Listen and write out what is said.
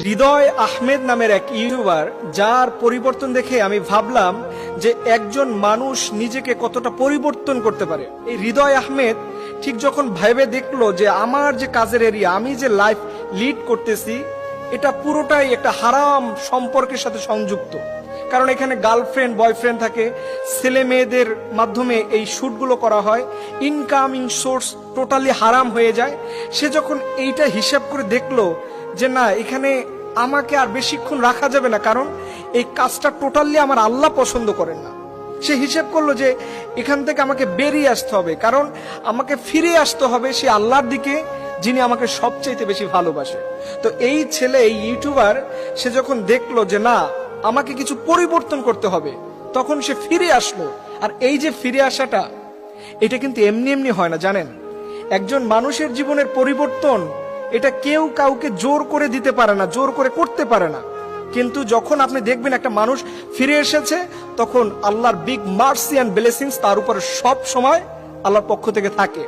হৃদয় আহমেদ নামের এক ইউটিউবার, যার পরিবর্তন দেখে আমি ভাবলাম যে একজন মানুষ নিজেকে কতটা পরিবর্তন করতে পারে। এই হৃদয় আহমেদ ঠিক যখন ভেবে দেখলো যে আমার যে কাজের এরিয়া, আমি যে লাইফ লিড করতেছি, এটা পুরোটাই একটা হারাম সম্পর্কের সাথে সংযুক্ত। কারণ এখানে গার্লফ্রেন্ড বয়ফ্রেন্ড থাকে, ছেলে মেয়েদের মাধ্যমে এই শুটগুলো করা হয়, ইনকামিং সোর্স টোটালি হারাম হয়ে যায়। সে যখন এইটা হিসাব করে দেখলো যে না, এখানে আমাকে আর বেশিক্ষণ রাখা যাবে না, কারণ এই কাজটা টোটালি আমার আল্লাহ পছন্দ করেন না। সে হিসেব করলো যে এখান থেকে আমাকে বেরিয়ে আসতে হবে, কারণ আমাকে ফিরে আসতে হবে সে আল্লাহর দিকে যিনি আমাকে সবচেয়ে বেশি ভালোবাসে। তো এই ছেলে, এই ইউটিউবার, সে যখন দেখলো যে না, আমাকে কিছু পরিবর্তন করতে হবে, তখন সে ফিরে আসলো। আর এই যে ফিরে আসাটা, এটা কিন্তু এমনি এমনি হয় না, জানেন। একজন মানুষের জীবনের পরিবর্তন, এটা কেউ কাউকে জোর করে দিতে পারে না, জোর করে করতে পারে না। কিন্তু যখন আপনি দেখবেন একটা মানুষ ফিরে এসেছে, তখন আল্লাহর বিগ মার্সি অ্যান্ড ব্লেসিংস তার উপরে সব সময় আল্লাহর পক্ষ থেকে থাকে।